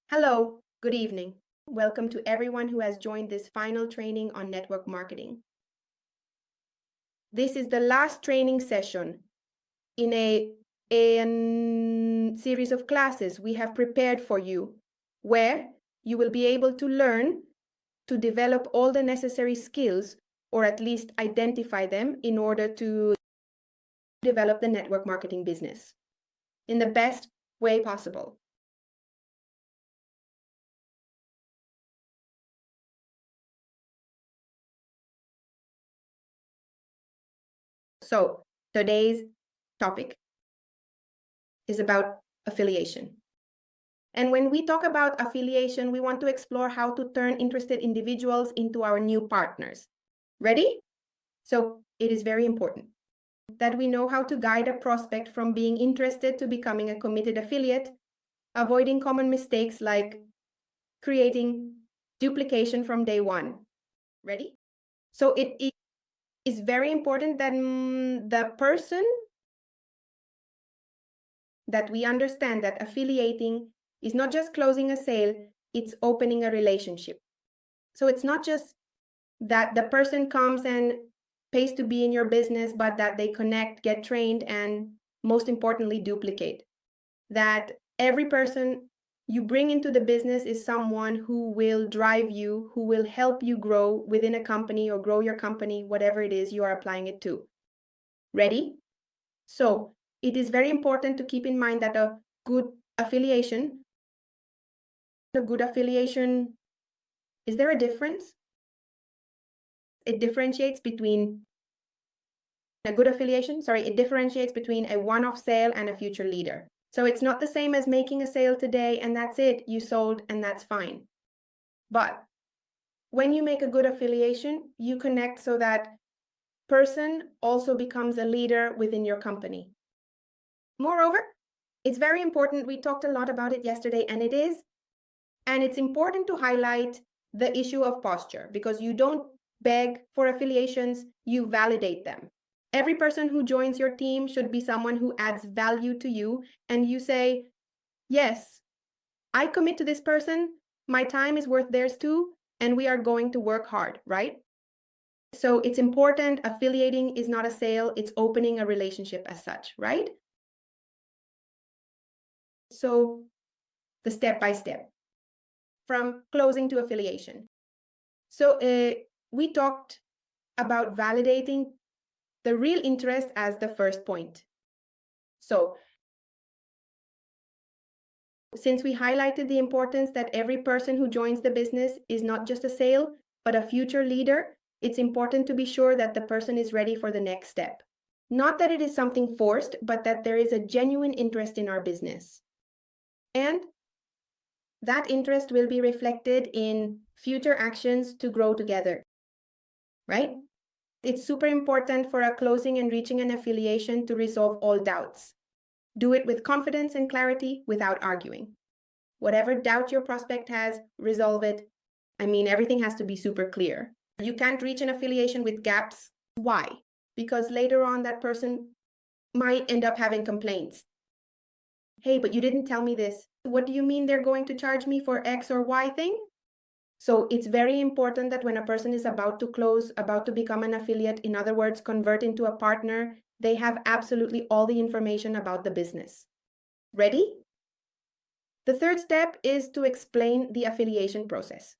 Hello, good evening. Welcome to everyone who has joined this final training on network marketing. This is the last training session in a series of classes we have prepared for you, where you will be able to learn to develop all the necessary skills, or at least identify them, in order to develop the network marketing business in the best way possible. So today's topic is about affiliation. And when we talk about affiliation, we want to explore how to turn interested individuals into our new partners. Ready? So it is very important that we know how to guide a prospect from being interested to becoming a committed affiliate, avoiding common mistakes like creating duplication from day one. Ready? So it is very important that the person that we understand that affiliating is not just closing a sale, it's opening a relationship. So it's not just that the person comes and pays to be in your business, but that they connect, get trained, and most importantly, duplicate. That every person you bring into the business is someone who will drive you, who will help you grow within a company or grow your company, whatever it is you are applying it to. Ready? So it is very important to keep in mind that a good affiliation, is there a difference? It differentiates between it differentiates between a one-off sale and a future leader. So it's not the same as making a sale today and that's it, you sold and that's fine. But when you make a good affiliation, you connect so that person also becomes a leader within your company. Moreover, it's very important, we talked a lot about it yesterday, and it's important to highlight the issue of posture, because you don't beg for affiliations, you validate them. Every person who joins your team should be someone who adds value to you, and you say, yes, I commit to this person, my time is worth theirs too, and we are going to work hard, right? So it's important, affiliating is not a sale, it's opening a relationship as such, right? So the step-by-step, from closing to affiliation. So we talked about validating the real interest as the first point. So since we highlighted the importance that every person who joins the business is not just a sale, but a future leader, it's important to be sure that the person is ready for the next step. Not that it is something forced, but that there is a genuine interest in our business. And that interest will be reflected in future actions to grow together, right? It's super important for a closing and reaching an affiliation to resolve all doubts. Do it with confidence and clarity without arguing. Whatever doubt your prospect has, resolve it. I mean, everything has to be super clear. You can't reach an affiliation with gaps. Why? Because later on that person might end up having complaints. Hey, but you didn't tell me this. What do you mean they're going to charge me for X or Y thing? So it's very important that when a person is about to close, about to become an affiliate, in other words, convert into a partner, they have absolutely all the information about the business. Ready? The third step is to explain the affiliation process.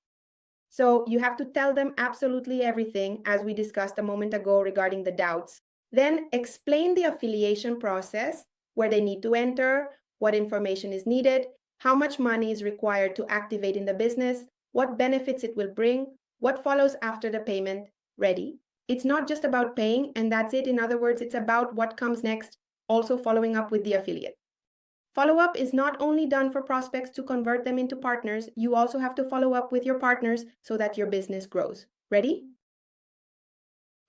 So you have to tell them absolutely everything, as we discussed a moment ago regarding the doubts. Then explain the affiliation process, where they need to enter, what information is needed, how much money is required to activate in the business, what benefits it will bring, what follows after the payment. Ready? It's not just about paying and that's it. In other words, it's about what comes next, also following up with the affiliate. Follow-up is not only done for prospects to convert them into partners, you also have to follow up with your partners so that your business grows. Ready?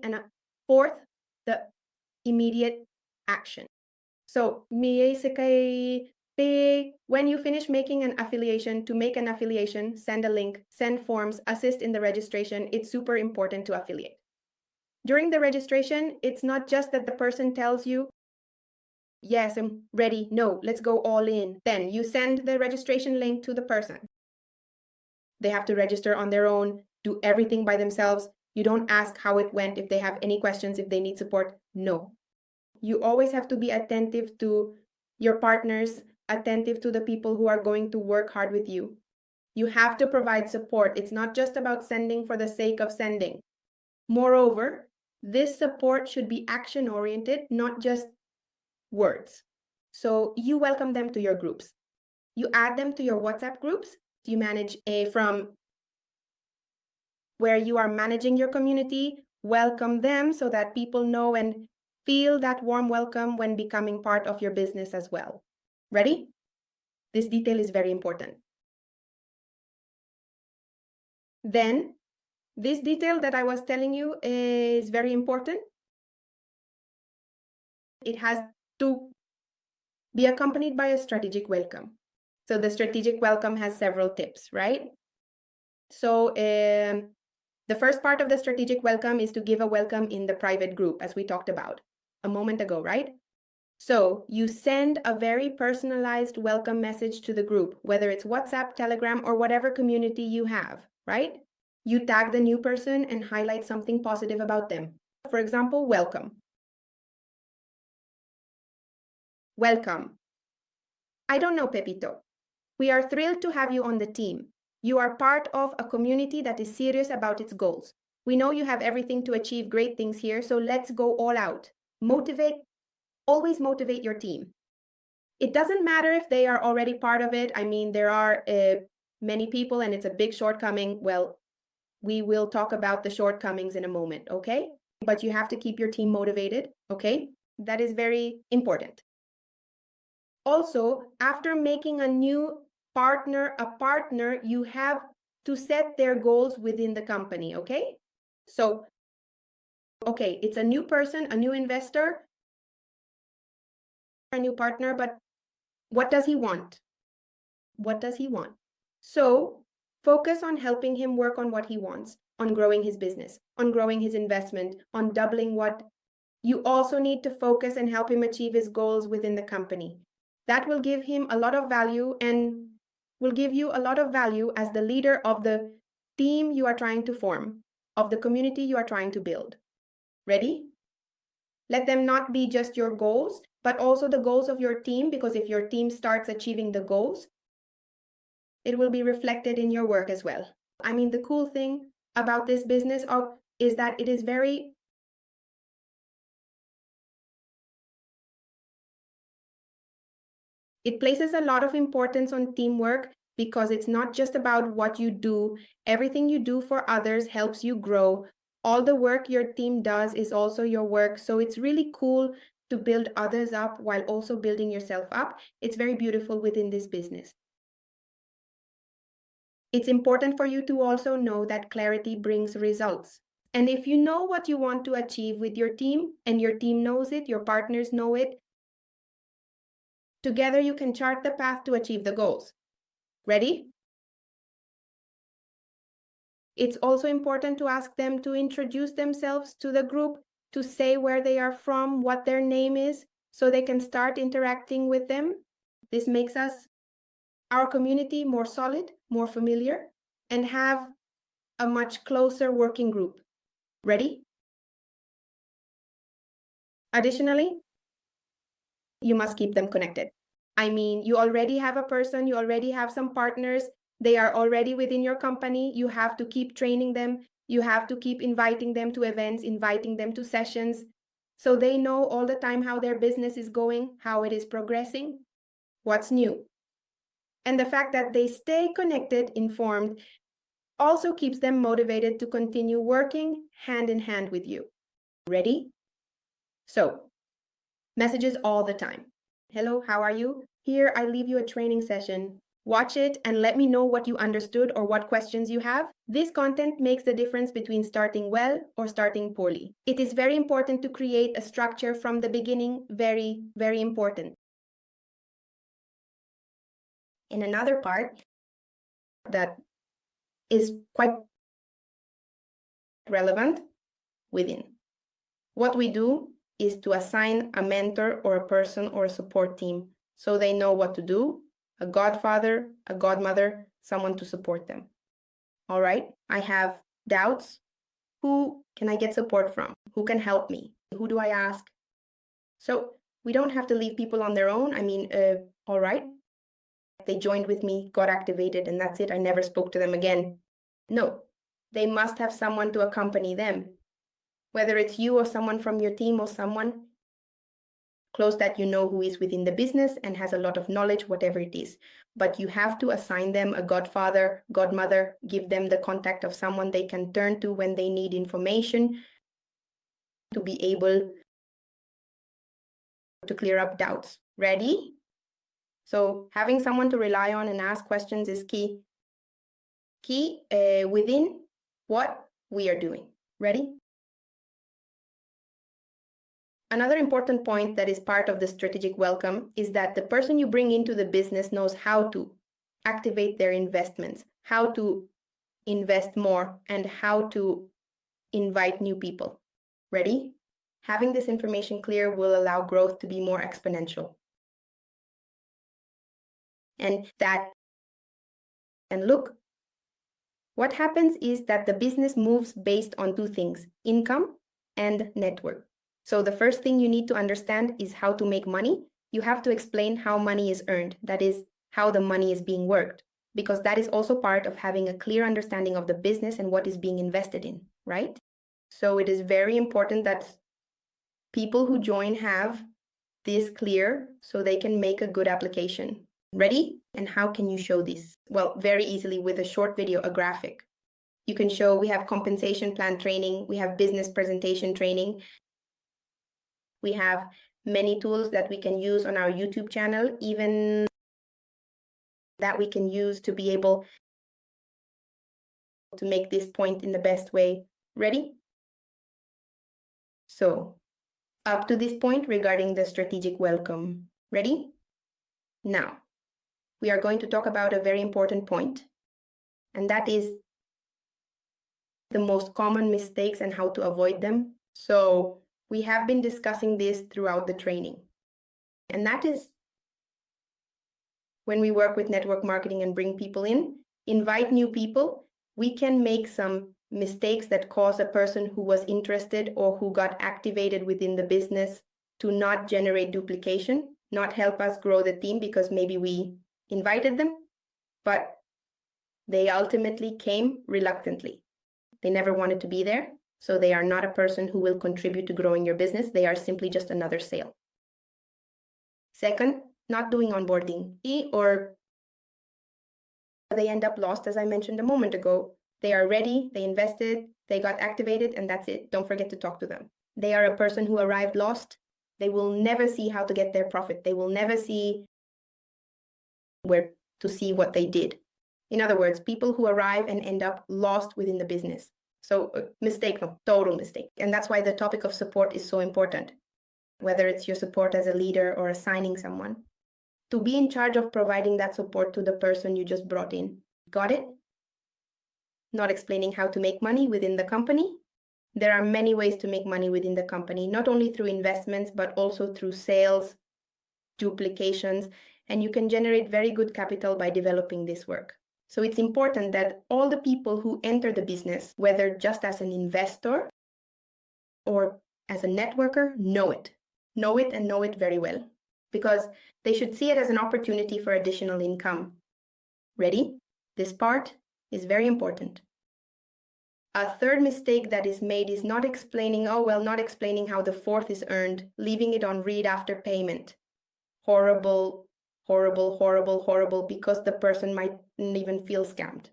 And fourth, the immediate action. So, when you finish making an affiliation, to make an affiliation, send a link, send forms, assist in the registration. It's super important to affiliate. During the registration, it's not just that the person tells you, yes, I'm ready. No, let's go all in. Then you send the registration link to the person. They have to register on their own, do everything by themselves. You don't ask how it went, if they have any questions, if they need support. No. You always have to be attentive to your partners, attentive to the people who are going to work hard with you. You have to provide support. It's not just about sending for the sake of sending. Moreover, this support should be action-oriented, not just words. So you welcome them to your groups. You add them to your WhatsApp groups. You manage from where you are managing your community, welcome them so that people know and feel that warm welcome when becoming part of your business as well. Ready? This detail is very important. Then, this detail that I was telling you is very important. It has to be accompanied by a strategic welcome. So the strategic welcome has several tips, right? So the first part of the strategic welcome is to give a welcome in the private group, as we talked about a moment ago, right? So you send a very personalized welcome message to the group, whether it's WhatsApp, Telegram, or whatever community you have, right? You tag the new person and highlight something positive about them. For example, welcome. Welcome. I don't know, Pepito. We are thrilled to have you on the team. You are part of a community that is serious about its goals. We know you have everything to achieve great things here, so let's go all out. Motivate, always motivate your team. It doesn't matter if they are already part of it. I mean, there are many people and it's a big shortcoming. Well, we will talk about the shortcomings in a moment, okay? But you have to keep your team motivated, okay? That is very important. Also, after making a new partner a partner, you have to set their goals within the company, okay? So, okay, it's a new person, a new investor, a new partner, but what does he want? What does he want? So, focus on helping him work on what he wants, on growing his business, on growing his investment, on doubling what you also need to focus and help him achieve his goals within the company. That will give him a lot of value and will give you a lot of value as the leader of the team you are trying to form, of the community you are trying to build. Ready? Let them not be just your goals, but also the goals of your team, because if your team starts achieving the goals, it will be reflected in your work as well. I mean, the cool thing about this business is that it is very It places a lot of importance on teamwork because it's not just about what you do. Everything you do for others helps you grow. All the work your team does is also your work. So it's really cool to build others up while also building yourself up. It's very beautiful within this business. It's important for you to also know that clarity brings results. And if you know what you want to achieve with your team and your team knows it, your partners know it, together you can chart the path to achieve the goals. Ready? It's also important to ask them to introduce themselves to the group, to say where they are from, what their name is, so they can start interacting with them. This makes our community more solid, more familiar, and have a much closer working group. Ready? Additionally, you must keep them connected. I mean, you already have a person, you already have some partners, they are already within your company. You have to keep training them. You have to keep inviting them to events, inviting them to sessions, so they know all the time how their business is going, how it is progressing, what's new. And the fact that they stay connected, informed, also keeps them motivated to continue working hand in hand with you. Ready? So, messages all the time. Hello, how are you? Here, I leave you a training session. Watch it and let me know what you understood or what questions you have. This content makes the difference between starting well or starting poorly. It is very important to create a structure from the beginning, very, very important. And another part that is quite relevant within. What we do is to assign a mentor or a person or a support team so they know what to do, a godfather, a godmother, someone to support them. All right, I have doubts. Who can I get support from? Who can help me? Who do I ask? So we don't have to leave people on their own. I mean, all right, they joined with me, got activated, and that's it. I never spoke to them again. No, they must have someone to accompany them. Whether it's you or someone from your team or someone close that you know who is within the business and has a lot of knowledge, whatever it is. But you have to assign them a godfather, godmother, give them the contact of someone they can turn to when they need information to be able to clear up doubts. Ready? So having someone to rely on and ask questions is key. Key within what we are doing. Ready? Another important point that is part of the strategic welcome is that the person you bring into the business knows how to activate their investments, how to invest more, and how to invite new people. Ready? Having this information clear will allow growth to be more exponential. And look, what happens is that the business moves based on two things, income and network. So the first thing you need to understand is how to make money. You have to explain how money is earned. That is how the money is being worked, because that is also part of having a clear understanding of the business and what is being invested in, right? So it is very important that people who join have this clear so they can make a good application. Ready? And how can you show this? Well, very easily with a short video, a graphic. You can show we have compensation plan training, we have business presentation training. We have many tools that we can use on our YouTube channel, even that we can use to be able to make this point in the best way. Ready? So, up to this point regarding the strategic welcome. Ready? Now, we are going to talk about a very important point, and that is the most common mistakes and how to avoid them. So, we have been discussing this throughout the training. And that is when we work with network marketing and bring people in, invite new people, we can make some mistakes that cause a person who was interested or who got activated within the business to not generate duplication, not help us grow the team because maybe we invited them, but they ultimately came reluctantly. They never wanted to be there. So they are not a person who will contribute to growing your business. They are simply just another sale. Second, not doing onboarding, or they end up lost, as I mentioned a moment ago. They are ready, they invested, they got activated, and that's it. Don't forget to talk to them. They are a person who arrived lost. They will never see how to get their profit. They will never see where to see what they did. In other words, people who arrive and end up lost within the business. So mistake, no, total mistake. And that's why the topic of support is so important. Whether it's your support as a leader or assigning someone, to be in charge of providing that support to the person you just brought in. Got it? Not explaining how to make money within the company. There are many ways to make money within the company, not only through investments, but also through sales, duplications, and you can generate very good capital by developing this work. So it's important that all the people who enter the business, whether just as an investor or as a networker, know it and know it very well, because they should see it as an opportunity for additional income. Ready? This part is very important. A third mistake that is made is not explaining, not explaining how the fourth is earned, leaving it on read after payment. Horrible, because the person might even feel scammed.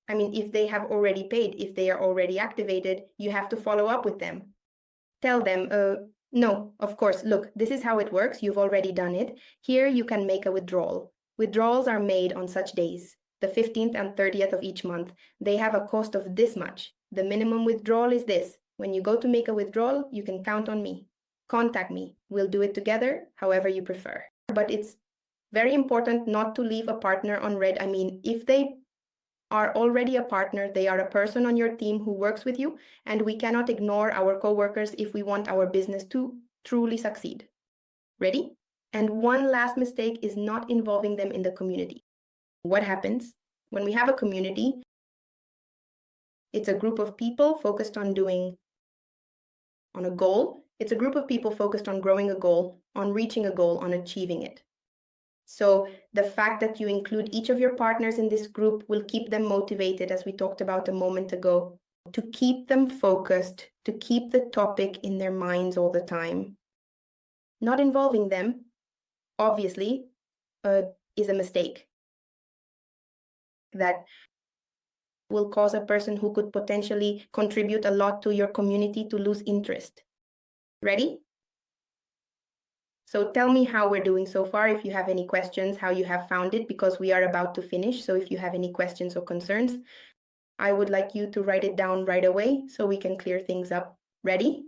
I mean, if they have already paid, if they are already activated, you have to follow up with them. Tell them, no, of course, look, this is how it works. You've already done it. Here you can make a withdrawal. Withdrawals are made on such days, the 15th and 30th of each month. They have a cost of this much. The minimum withdrawal is this. When you go to make a withdrawal, you can count on me. Contact me. We'll do it together, however you prefer. But it's very important not to leave a partner on red. I mean, if they are already a partner, they are a person on your team who works with you, and we cannot ignore our coworkers if we want our business to truly succeed. Ready? And one last mistake is not involving them in the community. What happens when we have a community? It's a group of people focused on a goal. It's a group of people focused on growing a goal, on reaching a goal, on achieving it. So the fact that you include each of your partners in this group will keep them motivated, as we talked about a moment ago, to keep them focused, to keep the topic in their minds all the time. Not involving them, obviously, is a mistake that will cause a person who could potentially contribute a lot to your community to lose interest. Ready? So tell me how we're doing so far, if you have any questions, how you have found it, because we are about to finish. So if you have any questions or concerns, I would like you to write it down right away so we can clear things up. Ready?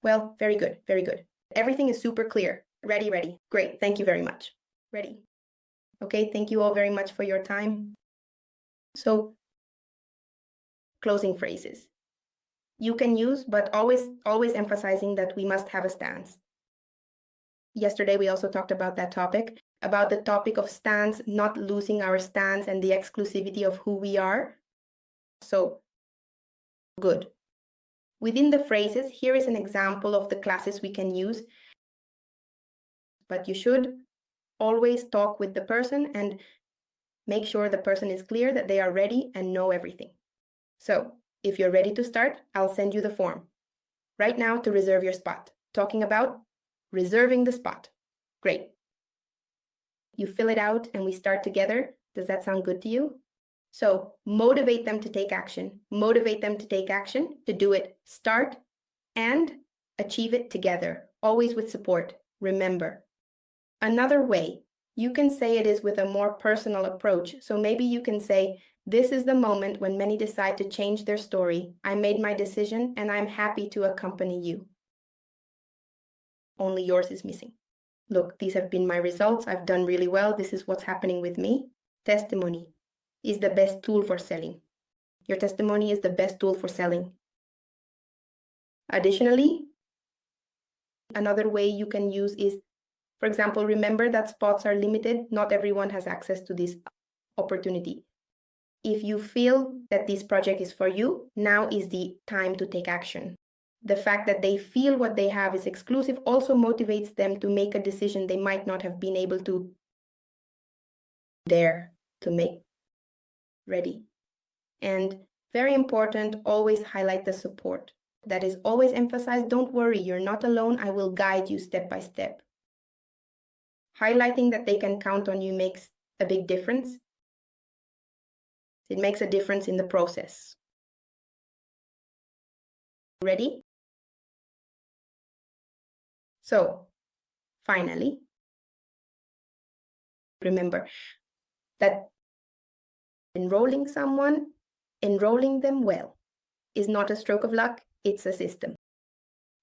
Well, very good, very good. Everything is super clear. Ready, ready. Great, thank you very much. Ready. Okay, thank you all very much for your time. So, closing phrases. You can use, but always emphasizing that we must have a stance. Yesterday, we also talked about that topic, about the topic of stance, not losing our stance and the exclusivity of who we are. So, good. Within the phrases, here is an example of the classes we can use, but you should always talk with the person and make sure the person is clear that they are ready and know everything. So, if you're ready to start, I'll send you the form right now to reserve your spot. Talking about reserving the spot. Great. You fill it out and we start together. Does that sound good to you? So motivate them to take action. Motivate them to take action, to do it. Start and achieve it together, always with support. Remember. Another way, you can say it is with a more personal approach. So maybe you can say, this is the moment when many decide to change their story. I made my decision and I'm happy to accompany you. Only yours is missing. Look, these have been my results. I've done really well. This is what's happening with me. Testimony is the best tool for selling. Your testimony is the best tool for selling. Additionally, another way you can use is, for example, remember that spots are limited. Not everyone has access to this opportunity. If you feel that this project is for you, now is the time to take action. The fact that they feel what they have is exclusive also motivates them to make a decision they might not have been able to dare to make. Ready. And very important, always highlight the support. That is always emphasized. Don't worry, you're not alone. I will guide you step by step. Highlighting that they can count on you makes a big difference. It makes a difference in the process. Ready? So, finally, remember that enrolling someone, enrolling them well, is not a stroke of luck, it's a system.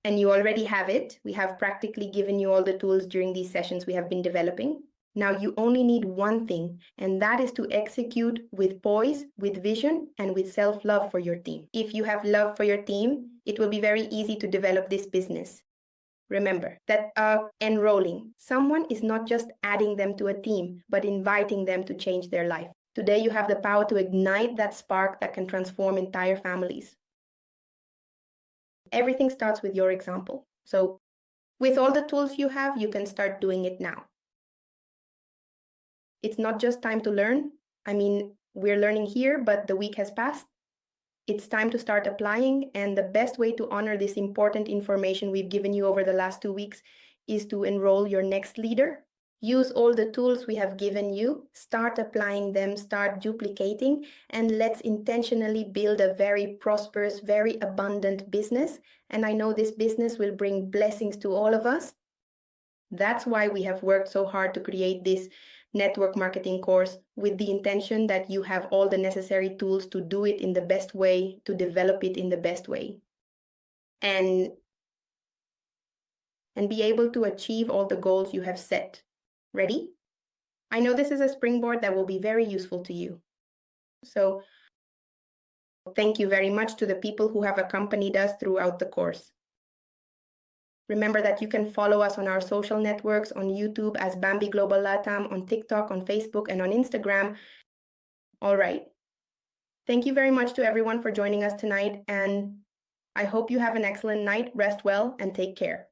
And you already have it. We have practically given you all the tools during these sessions we have been developing. Now you only need one thing, and that is to execute with poise, with vision, and with self-love for your team. If you have love for your team, it will be very easy to develop this business. Remember that enrolling someone is not just adding them to a team, but inviting them to change their life. Today you have the power to ignite that spark that can transform entire families. Everything starts with your example. So with all the tools you have, you can start doing it now. It's not just time to learn. I mean, we're learning here, but the week has passed. It's time to start applying, and the best way to honor this important information we've given you over the last 2 weeks is to enroll your next leader. Use all the tools we have given you, start applying them, start duplicating, and let's intentionally build a very prosperous, very abundant business. And I know this business will bring blessings to all of us. That's why we have worked so hard to create this network marketing course, with the intention that you have all the necessary tools to do it in the best way, to develop it in the best way, and be able to achieve all the goals you have set. Ready? I know this is a springboard that will be very useful to you. So thank you very much to the people who have accompanied us throughout the course. Remember that you can follow us on our social networks, on YouTube as NV Global LATAM, on TikTok, on Facebook, and on Instagram. All right. Thank you very much to everyone for joining us tonight, and I hope you have an excellent night. Rest well and take care.